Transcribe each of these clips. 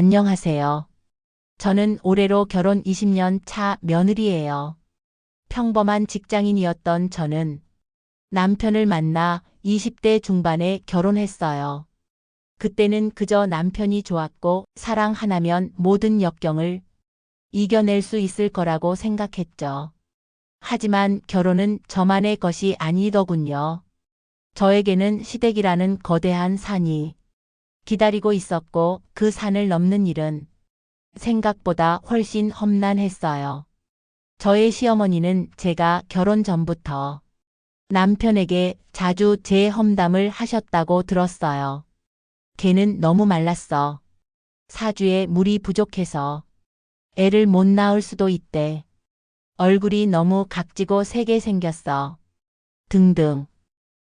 안녕하세요. 저는 올해로 결혼 20년 차 며느리예요. 평범한 직장인이었던 저는 남편을 만나 20대 중반에 결혼했어요. 그때는 그저 남편이 좋았고 사랑 하나면 모든 역경을 이겨낼 수 있을 거라고 생각했죠. 하지만 결혼은 저만의 것이 아니더군요. 저에게는 시댁이라는 거대한 산이 기다리고 있었고 그 산을 넘는 일은 생각보다 훨씬 험난했어요. 저의 시어머니는 제가 결혼 전부터 남편에게 자주 제 험담을 하셨다고 들었어요. 걔는 너무 말랐어. 사주에 물이 부족해서 애를 못 낳을 수도 있대. 얼굴이 너무 각지고 세게 생겼어. 등등.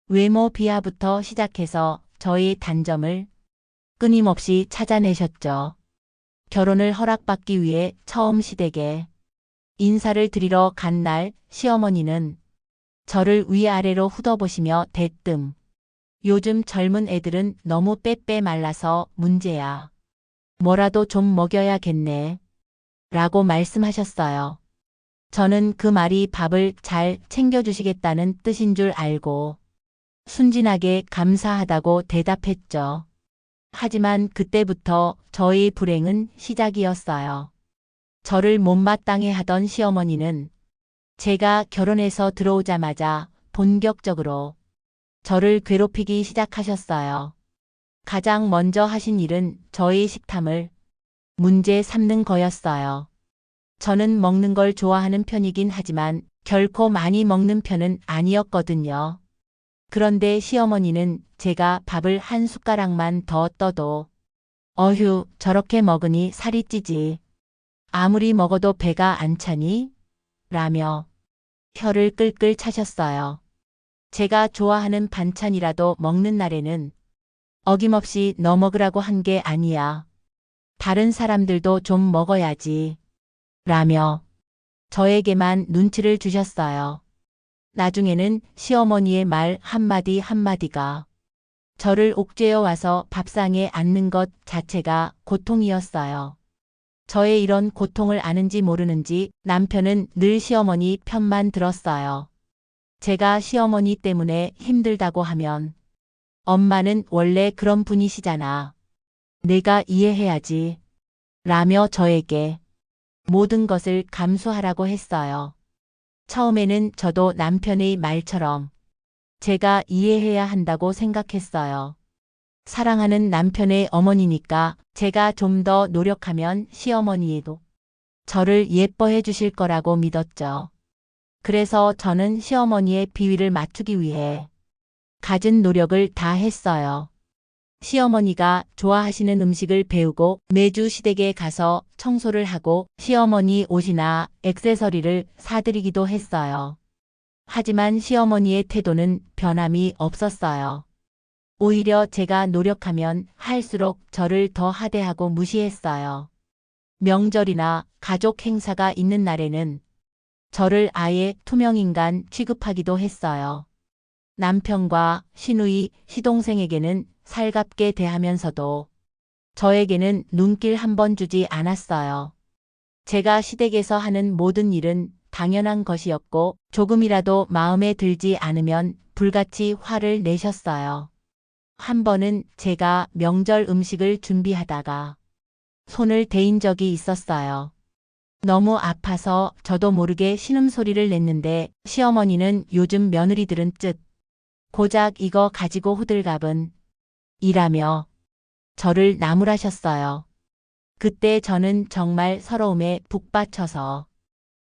외모 비하부터 시작해서 저의 단점을 끊임없이 찾아내셨죠. 결혼을 허락받기 위해 처음 시댁에 인사를 드리러 간 날 시어머니는 저를 위아래로 훑어보시며 대뜸 요즘 젊은 애들은 너무 빼빼 말라서 문제야. 뭐라도 좀 먹여야겠네. 라고 말씀하셨어요. 저는 그 말이 밥을 잘 챙겨주시겠다는 뜻인 줄 알고 순진하게 감사하다고 대답했죠. 하지만 그때부터 저의 불행은 시작이었어요. 저를 못마땅해 하던 시어머니는 제가 결혼해서 들어오자마자 본격적으로 저를 괴롭히기 시작하셨어요. 가장 먼저 하신 일은 저의 식탐을 문제 삼는 거였어요. 저는 먹는 걸 좋아하는 편이긴 하지만 결코 많이 먹는 편은 아니었거든요. 그런데 시어머니는 제가 밥을 한 숟가락만 더 떠도 어휴, 저렇게 먹으니 살이 찌지. 아무리 먹어도 배가 안 차니? 라며 혀를 끌끌 차셨어요. 제가 좋아하는 반찬이라도 먹는 날에는 어김없이 너 먹으라고 한 게 아니야. 다른 사람들도 좀 먹어야지. 라며 저에게만 눈치를 주셨어요. 나중에는 시어머니의 말 한마디 한마디가 저를 옥죄어 와서 밥상에 앉는 것 자체가 고통이었어요. 저의 이런 고통을 아는지 모르는지 남편은 늘 시어머니 편만 들었어요. 제가 시어머니 때문에 힘들다고 하면 엄마는 원래 그런 분이시잖아. 내가 이해해야지. 라며 저에게 모든 것을 감수하라고 했어요. 처음에는 저도 남편의 말처럼 제가 이해해야 한다고 생각했어요. 사랑하는 남편의 어머니니까 제가 좀 더 노력하면 시어머니도 저를 예뻐해 주실 거라고 믿었죠. 그래서 저는 시어머니의 비위를 맞추기 위해 갖은 노력을 다 했어요. 시어머니가 좋아하시는 음식을 배우고 매주 시댁에 가서 청소를 하고 시어머니 옷이나 액세서리를 사드리기도 했어요. 하지만 시어머니의 태도는 변함이 없었어요. 오히려 제가 노력하면 할수록 저를 더 하대하고 무시했어요. 명절이나 가족 행사가 있는 날에는 저를 아예 투명인간 취급하기도 했어요. 남편과 시누이, 시동생에게는 살갑게 대하면서도 저에게는 눈길 한 번 주지 않았어요. 제가 시댁에서 하는 모든 일은 당연한 것이었고 조금이라도 마음에 들지 않으면 불같이 화를 내셨어요. 한 번은 제가 명절 음식을 준비하다가 손을 대인 적이 있었어요. 너무 아파서 저도 모르게 신음소리를 냈는데 시어머니는 요즘 며느리들은 고작 이거 가지고 호들갑은 이라며 저를 나무라셨어요. 그때 저는 정말 서러움에 북받쳐서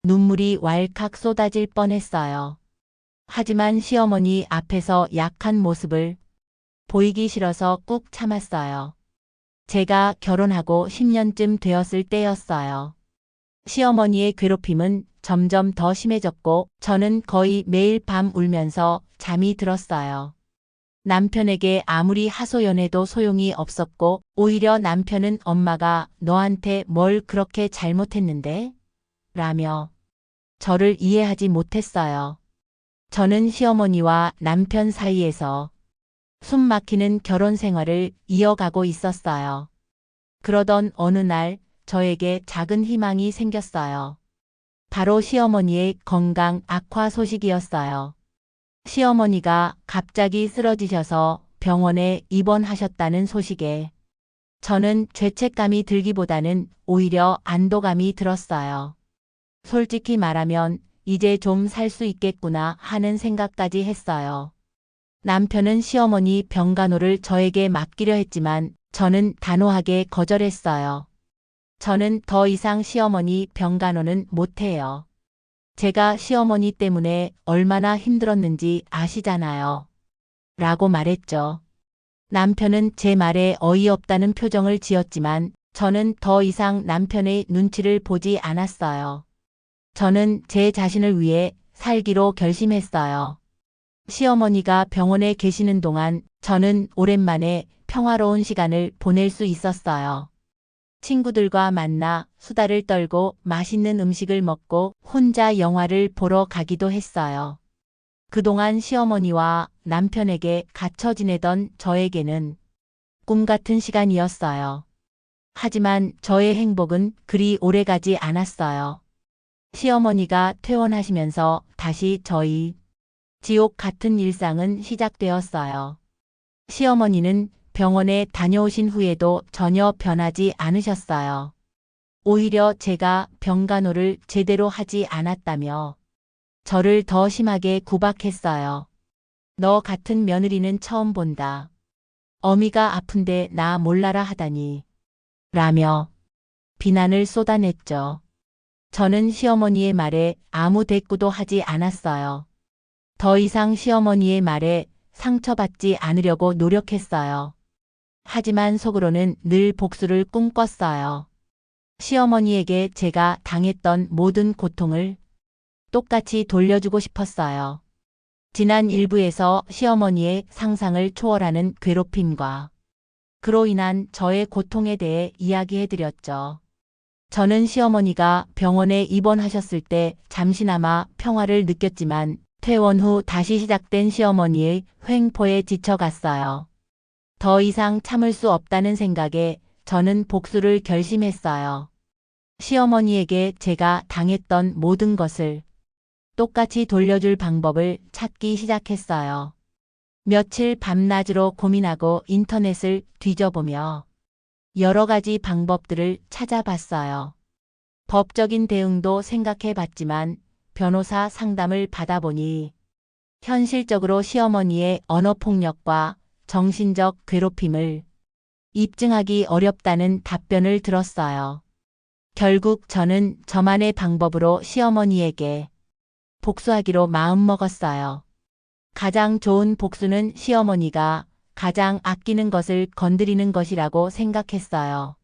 눈물이 왈칵 쏟아질 뻔했어요. 하지만 시어머니 앞에서 약한 모습을 보이기 싫어서 꾹 참았어요. 제가 결혼하고 10년쯤 되었을 때였어요. 시어머니의 괴롭힘은 점점 더 심해졌고 저는 거의 매일 밤 울면서 잠이 들었어요. 남편에게 아무리 하소연해도 소용이 없었고 오히려 남편은 엄마가 너한테 뭘 그렇게 잘못했는데? 라며 저를 이해하지 못했어요. 저는 시어머니와 남편 사이에서 숨 막히는 결혼 생활을 이어가고 있었어요. 그러던 어느 날 저에게 작은 희망이 생겼어요. 바로 시어머니의 건강 악화 소식이었어요. 시어머니가 갑자기 쓰러지셔서 병원에 입원하셨다는 소식에 저는 죄책감이 들기보다는 오히려 안도감이 들었어요. 솔직히 말하면 이제 좀 살 수 있겠구나 하는 생각까지 했어요. 남편은 시어머니 병간호를 저에게 맡기려 했지만 저는 단호하게 거절했어요. 저는 더 이상 시어머니 병간호는 못해요. 제가 시어머니 때문에 얼마나 힘들었는지 아시잖아요. 라고 말했죠. 남편은 제 말에 어이없다는 표정을 지었지만 저는 더 이상 남편의 눈치를 보지 않았어요. 저는 제 자신을 위해 살기로 결심했어요. 시어머니가 병원에 계시는 동안 저는 오랜만에 평화로운 시간을 보낼 수 있었어요. 친구들과 만나 수다를 떨고 맛있는 음식을 먹고 혼자 영화를 보러 가기도 했어요. 그동안 시어머니와 남편에게 갇혀 지내던 저에게는 꿈 같은 시간이었어요. 하지만 저의 행복은 그리 오래가지 않았어요. 시어머니가 퇴원하시면서 다시 저희 지옥 같은 일상은 시작되었어요. 시어머니는 병원에 다녀오신 후에도 전혀 변하지 않으셨어요. 오히려 제가 병간호를 제대로 하지 않았다며 저를 더 심하게 구박했어요. 너 같은 며느리는 처음 본다. 어미가 아픈데 나 몰라라 하다니. 라며 비난을 쏟아냈죠. 저는 시어머니의 말에 아무 대꾸도 하지 않았어요. 더 이상 시어머니의 말에 상처받지 않으려고 노력했어요. 하지만 속으로는 늘 복수를 꿈꿨어요. 시어머니에게 제가 당했던 모든 고통을 똑같이 돌려주고 싶었어요. 지난 일부에서 시어머니의 상상을 초월하는 괴롭힘과 그로 인한 저의 고통에 대해 이야기해드렸죠. 저는 시어머니가 병원에 입원하셨을 때 잠시나마 평화를 느꼈지만 퇴원 후 다시 시작된 시어머니의 횡포에 지쳐갔어요. 더 이상 참을 수 없다는 생각에 저는 복수를 결심했어요. 시어머니에게 제가 당했던 모든 것을 똑같이 돌려줄 방법을 찾기 시작했어요. 며칠 밤낮으로 고민하고 인터넷을 뒤져보며 여러 가지 방법들을 찾아봤어요. 법적인 대응도 생각해봤지만 변호사 상담을 받아보니 현실적으로 시어머니의 언어폭력과 정신적 괴롭힘을 입증하기 어렵다는 답변을 들었어요. 결국 저는 저만의 방법으로 시어머니에게 복수하기로 마음먹었어요. 가장 좋은 복수는 시어머니가 가장 아끼는 것을 건드리는 것이라고 생각했어요.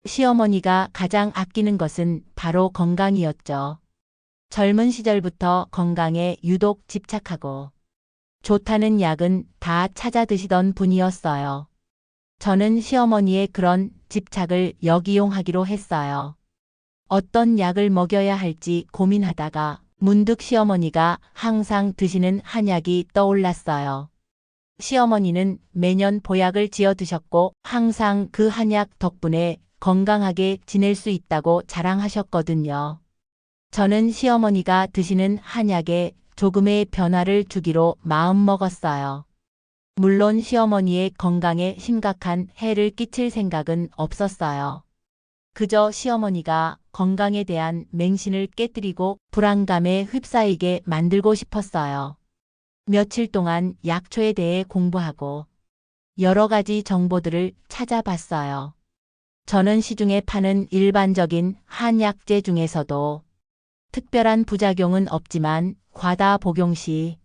시어머니가 가장 아끼는 것은 바로 건강이었죠. 젊은 시절부터 건강에 유독 집착하고 좋다는 약은 다 찾아 드시던 분이었어요. 저는 시어머니의 그런 집착을 역이용하기로 했어요. 어떤 약을 먹여야 할지 고민하다가 문득 시어머니가 항상 드시는 한약이 떠올랐어요. 시어머니는 매년 보약을 지어 드셨고 항상 그 한약 덕분에 건강하게 지낼 수 있다고 자랑하셨거든요. 저는 시어머니가 드시는 한약에 조금의 변화를 주기로 마음먹었어요. 물론 시어머니의 건강에 심각한 해를 끼칠 생각은 없었어요. 그저 시어머니가 건강에 대한 맹신을 깨뜨리고 불안감에 휩싸이게 만들고 싶었어요. 며칠 동안 약초에 대해 공부하고 여러 가지 정보들을 찾아봤어요. 저는 시중에 파는 일반적인 한약재 중에서도 특별한 부작용은 없지만 과다 복용 시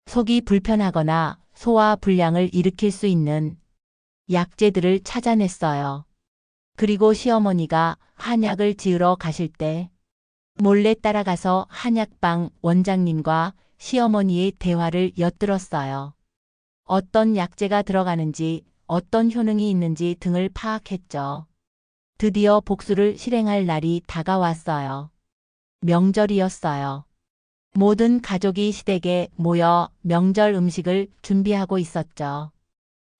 속이 불편하거나 소화 불량을 일으킬 수 있는 약재들을 찾아냈어요. 그리고 시어머니가 한약을 지으러 가실 때 몰래 따라가서 한약방 원장님과 시어머니의 대화를 엿들었어요. 어떤 약재가 들어가는지, 어떤 효능이 있는지 등을 파악했죠. 드디어 복수를 실행할 날이 다가왔어요. 명절이었어요. 모든 가족이 시댁에 모여 명절 음식을 준비하고 있었죠.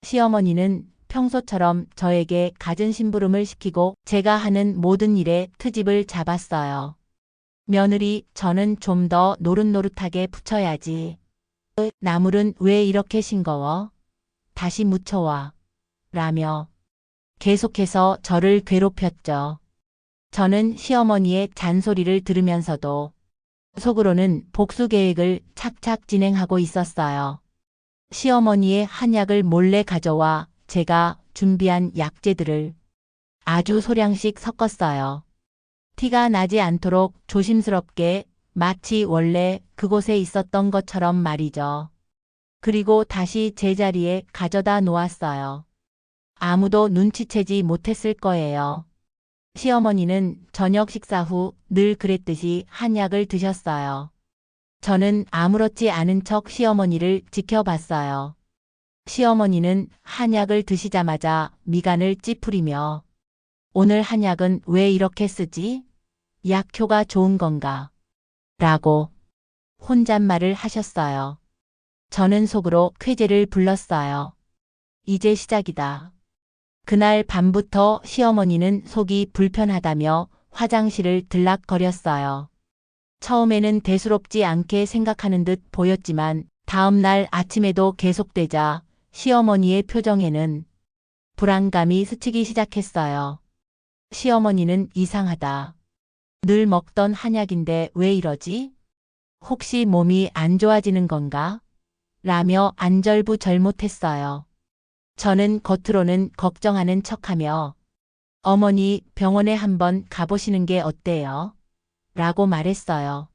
시어머니는 평소처럼 저에게 갖은 심부름을 시키고 제가 하는 모든 일에 트집을 잡았어요. 며느리, 저는 좀 더 노릇노릇하게 부쳐야지. 나물은 왜 이렇게 싱거워? 다시 무쳐와. 라며 계속해서 저를 괴롭혔죠. 저는 시어머니의 잔소리를 들으면서도 속으로는 복수 계획을 착착 진행하고 있었어요. 시어머니의 한약을 몰래 가져와 제가 준비한 약재들을 아주 소량씩 섞었어요. 티가 나지 않도록 조심스럽게 마치 원래 그곳에 있었던 것처럼 말이죠. 그리고 다시 제자리에 가져다 놓았어요. 아무도 눈치채지 못했을 거예요. 시어머니는 저녁 식사 후 늘 그랬듯이 한약을 드셨어요. 저는 아무렇지 않은 척 시어머니를 지켜봤어요. 시어머니는 한약을 드시자마자 미간을 찌푸리며 오늘 한약은 왜 이렇게 쓰지? 약효가 좋은 건가? 라고 혼잣말을 하셨어요. 저는 속으로 쾌재를 불렀어요. 이제 시작이다. 그날 밤부터 시어머니는 속이 불편하다며 화장실을 들락거렸어요. 처음에는 대수롭지 않게 생각하는 듯 보였지만 다음 날 아침에도 계속되자 시어머니의 표정에는 불안감이 스치기 시작했어요. 시어머니는 이상하다. 늘 먹던 한약인데 왜 이러지? 혹시 몸이 안 좋아지는 건가? 라며 안절부절못했어요. 저는 겉으로는 걱정하는 척하며 어머니 병원에 한번 가보시는 게 어때요? 라고 말했어요.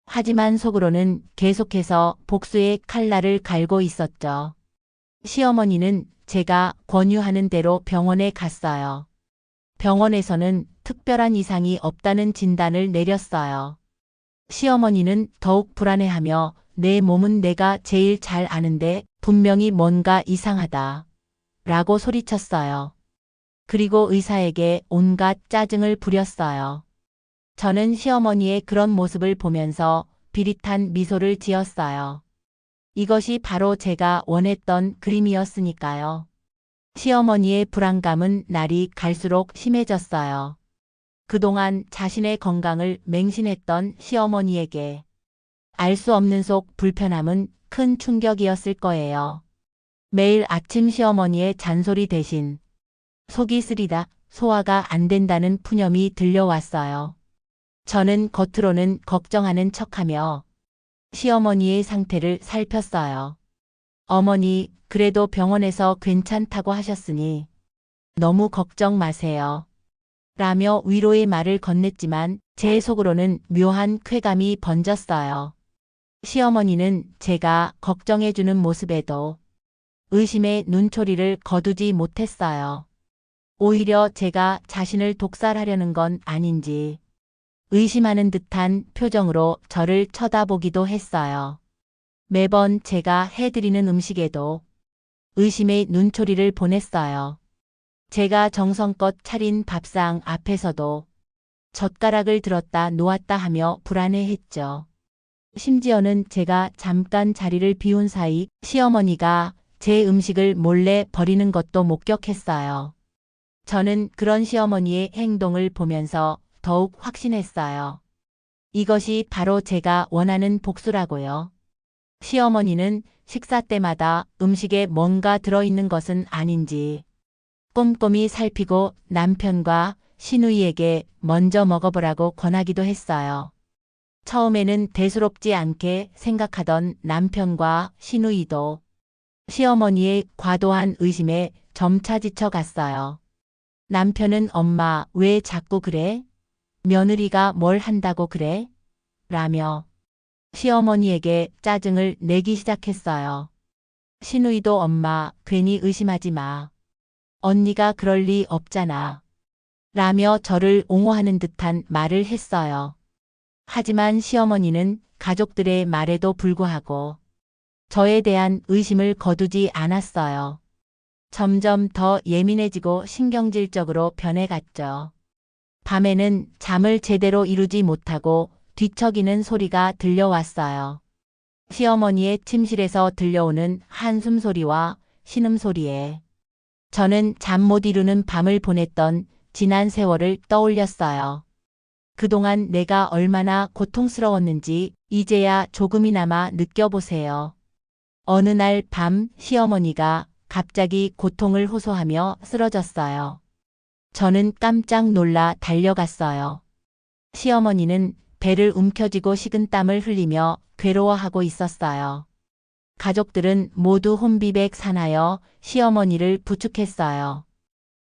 하지만 속으로는 계속해서 복수의 칼날을 갈고 있었죠. 시어머니는 제가 권유하는 대로 병원에 갔어요. 병원에서는 특별한 이상이 없다는 진단을 내렸어요. 시어머니는 더욱 불안해하며 내 몸은 내가 제일 잘 아는데 분명히 뭔가 이상하다. 라고 소리쳤어요. 그리고 의사에게 온갖 짜증을 부렸어요. 저는 시어머니의 그런 모습을 보면서 비릿한 미소를 지었어요. 이것이 바로 제가 원했던 그림이었으니까요. 시어머니의 불안감은 날이 갈수록 심해졌어요. 그동안 자신의 건강을 맹신했던 시어머니에게 알 수 없는 속 불편함은 큰 충격이었을 거예요. 매일 아침 시어머니의 잔소리 대신 속이 쓰리다, 소화가 안 된다는 푸념이 들려왔어요. 저는 겉으로는 걱정하는 척하며 시어머니의 상태를 살폈어요. 어머니, 그래도 병원에서 괜찮다고 하셨으니 너무 걱정 마세요. 라며 위로의 말을 건넸지만 제 속으로는 묘한 쾌감이 번졌어요. 시어머니는 제가 걱정해주는 모습에도 의심의 눈초리를 거두지 못했어요. 오히려 제가 자신을 독살하려는 건 아닌지 의심하는 듯한 표정으로 저를 쳐다보기도 했어요. 매번 제가 해드리는 음식에도 의심의 눈초리를 보냈어요. 제가 정성껏 차린 밥상 앞에서도 젓가락을 들었다 놓았다 하며 불안해했죠. 심지어는 제가 잠깐 자리를 비운 사이 시어머니가 제 음식을 몰래 버리는 것도 목격했어요. 저는 그런 시어머니의 행동을 보면서 더욱 확신했어요. 이것이 바로 제가 원하는 복수라고요. 시어머니는 식사 때마다 음식에 뭔가 들어있는 것은 아닌지 꼼꼼히 살피고 남편과 시누이에게 먼저 먹어보라고 권하기도 했어요. 처음에는 대수롭지 않게 생각하던 남편과 시누이도 시어머니의 과도한 의심에 점차 지쳐갔어요. 남편은 엄마, 왜 자꾸 그래? 며느리가 뭘 한다고 그래? 라며 시어머니에게 짜증을 내기 시작했어요. 시누이도 엄마, 괜히 의심하지 마. 언니가 그럴 리 없잖아. 라며 저를 옹호하는 듯한 말을 했어요. 하지만 시어머니는 가족들의 말에도 불구하고 저에 대한 의심을 거두지 않았어요. 점점 더 예민해지고 신경질적으로 변해갔죠. 밤에는 잠을 제대로 이루지 못하고 뒤척이는 소리가 들려왔어요. 시어머니의 침실에서 들려오는 한숨 소리와 신음 소리에 저는 잠 못 이루는 밤을 보냈던 지난 세월을 떠올렸어요. 그동안 내가 얼마나 고통스러웠는지 이제야 조금이나마 느껴보세요. 어느 날 밤 시어머니가 갑자기 고통을 호소하며 쓰러졌어요. 저는 깜짝 놀라 달려갔어요. 시어머니는 배를 움켜쥐고 식은땀을 흘리며 괴로워하고 있었어요. 가족들은 모두 혼비백산하여 시어머니를 부축했어요.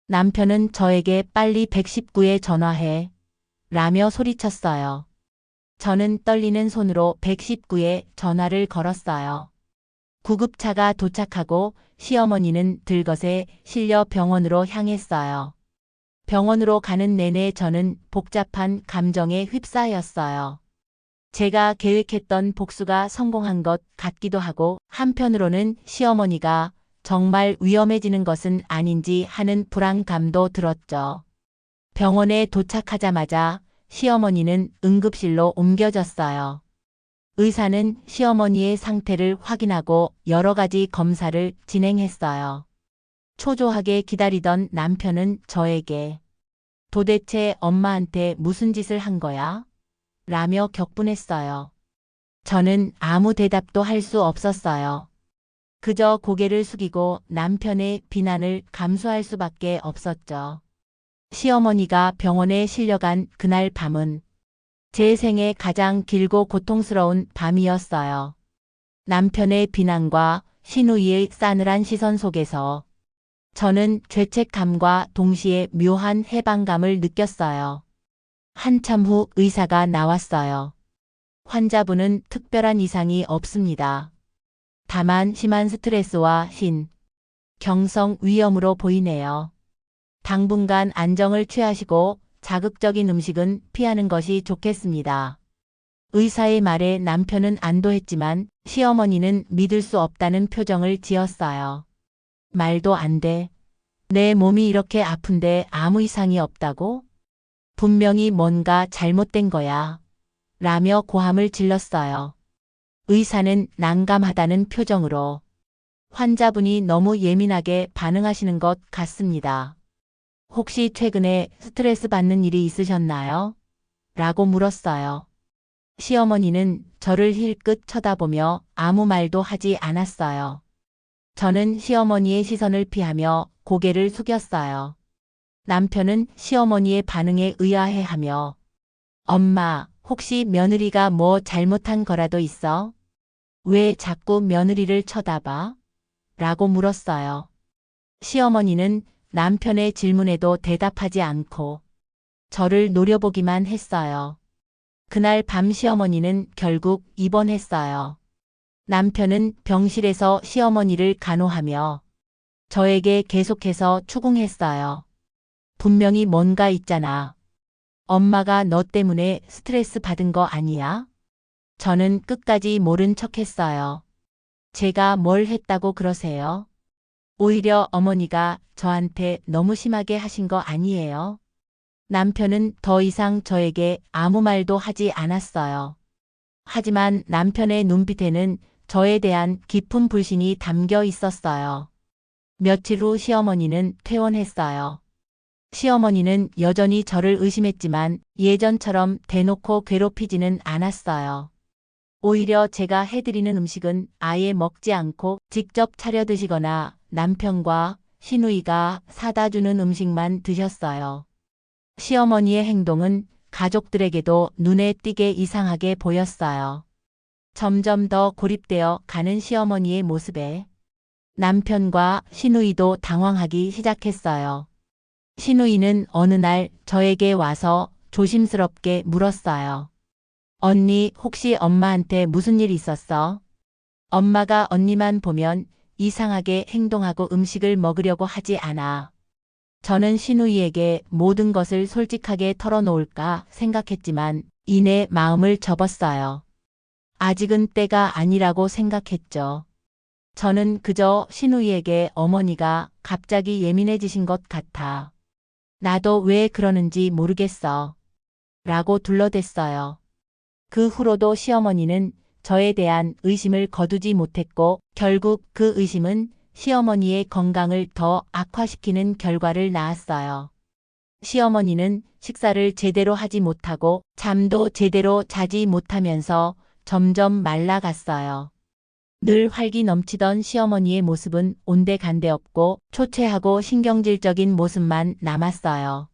남편은 저에게 빨리 119에 전화해 라며 소리쳤어요. 저는 떨리는 손으로 119에 전화를 걸었어요. 구급차가 도착하고 시어머니는 들것에 실려 병원으로 향했어요. 병원으로 가는 내내 저는 복잡한 감정에 휩싸였어요. 제가 계획했던 복수가 성공한 것 같기도 하고 한편으로는 시어머니가 정말 위험해지는 것은 아닌지 하는 불안감도 들었죠. 병원에 도착하자마자 시어머니는 응급실로 옮겨졌어요. 의사는 시어머니의 상태를 확인하고 여러 가지 검사를 진행했어요. 초조하게 기다리던 남편은 저에게 도대체 엄마한테 무슨 짓을 한 거야? 라며 격분했어요. 저는 아무 대답도 할 수 없었어요. 그저 고개를 숙이고 남편의 비난을 감수할 수밖에 없었죠. 시어머니가 병원에 실려간 그날 밤은 제 생애 가장 길고 고통스러운 밤이었어요. 남편의 비난과 시누이의 싸늘한 시선 속에서 저는 죄책감과 동시에 묘한 해방감을 느꼈어요. 한참 후 의사가 나왔어요. 환자분은 특별한 이상이 없습니다. 다만 심한 스트레스와 경성 위험으로 보이네요. 당분간 안정을 취하시고 자극적인 음식은 피하는 것이 좋겠습니다. 의사의 말에 남편은 안도했지만 시어머니는 믿을 수 없다는 표정을 지었어요. 말도 안 돼. 내 몸이 이렇게 아픈데 아무 이상이 없다고? 분명히 뭔가 잘못된 거야. 라며 고함을 질렀어요. 의사는 난감하다는 표정으로 환자분이 너무 예민하게 반응하시는 것 같습니다. 혹시 최근에 스트레스 받는 일이 있으셨나요? 라고 물었어요. 시어머니는 저를 힐끗 쳐다보며 아무 말도 하지 않았어요. 저는 시어머니의 시선을 피하며 고개를 숙였어요. 남편은 시어머니의 반응에 의아해하며 엄마, 혹시 며느리가 뭐 잘못한 거라도 있어? 왜 자꾸 며느리를 쳐다봐? 라고 물었어요. 시어머니는 남편의 질문에도 대답하지 않고 저를 노려보기만 했어요. 그날 밤 시어머니는 결국 입원했어요. 남편은 병실에서 시어머니를 간호하며 저에게 계속해서 추궁했어요. 분명히 뭔가 있잖아. 엄마가 너 때문에 스트레스 받은 거 아니야? 저는 끝까지 모른 척했어요. 제가 뭘 했다고 그러세요? 오히려 어머니가 저한테 너무 심하게 하신 거 아니에요? 남편은 더 이상 저에게 아무 말도 하지 않았어요. 하지만 남편의 눈빛에는 저에 대한 깊은 불신이 담겨 있었어요. 며칠 후 시어머니는 퇴원했어요. 시어머니는 여전히 저를 의심했지만 예전처럼 대놓고 괴롭히지는 않았어요. 오히려 제가 해드리는 음식은 아예 먹지 않고 직접 차려 드시거나 남편과 시누이가 사다 주는 음식만 드셨어요. 시어머니의 행동은 가족들에게도 눈에 띄게 이상하게 보였어요. 점점 더 고립되어 가는 시어머니의 모습에 남편과 시누이도 당황하기 시작했어요. 시누이는 어느 날 저에게 와서 조심스럽게 물었어요. 언니, 혹시 엄마한테 무슨 일 있었어? 엄마가 언니만 보면 이상하게 행동하고 음식을 먹으려고 하지 않아. 저는 시누이에게 모든 것을 솔직하게 털어놓을까 생각했지만 이내 마음을 접었어요. 아직은 때가 아니라고 생각했죠. 저는 그저 시누이에게 어머니가 갑자기 예민해지신 것 같아. 나도 왜 그러는지 모르겠어. 라고 둘러댔어요. 그 후로도 시어머니는 저에 대한 의심을 거두지 못했고 결국 그 의심은 시어머니의 건강을 더 악화시키는 결과를 낳았어요. 시어머니는 식사를 제대로 하지 못하고 잠도 제대로 자지 못하면서 점점 말라갔어요. 늘 활기 넘치던 시어머니의 모습은 온데간데 없고 초췌하고 신경질적인 모습만 남았어요.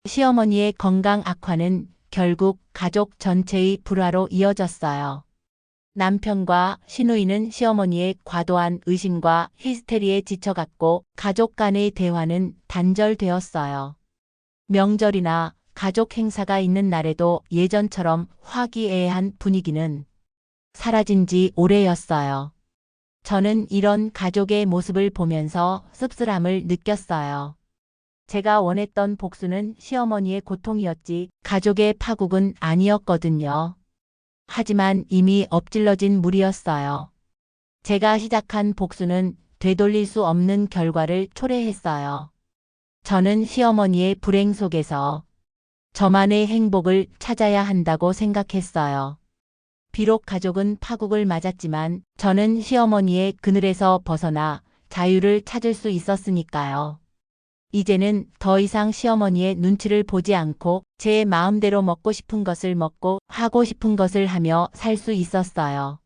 시어머니의 건강 악화는 결국 가족 전체의 불화로 이어졌어요. 남편과 시누이는 시어머니의 과도한 의심과 히스테리에 지쳐갔고 가족 간의 대화는 단절되었어요. 명절이나 가족 행사가 있는 날에도 예전처럼 화기애애한 분위기는 사라진 지 오래였어요. 저는 이런 가족의 모습을 보면서 씁쓸함을 느꼈어요. 제가 원했던 복수는 시어머니의 고통이었지 가족의 파국은 아니었거든요. 하지만 이미 엎질러진 물이었어요. 제가 시작한 복수는 되돌릴 수 없는 결과를 초래했어요. 저는 시어머니의 불행 속에서 저만의 행복을 찾아야 한다고 생각했어요. 비록 가족은 파국을 맞았지만 저는 시어머니의 그늘에서 벗어나 자유를 찾을 수 있었으니까요. 이제는 더 이상 시어머니의 눈치를 보지 않고 제 마음대로 먹고 싶은 것을 먹고 하고 싶은 것을 하며 살 수 있었어요.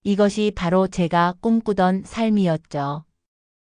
이것이 바로 제가 꿈꾸던 삶이었죠.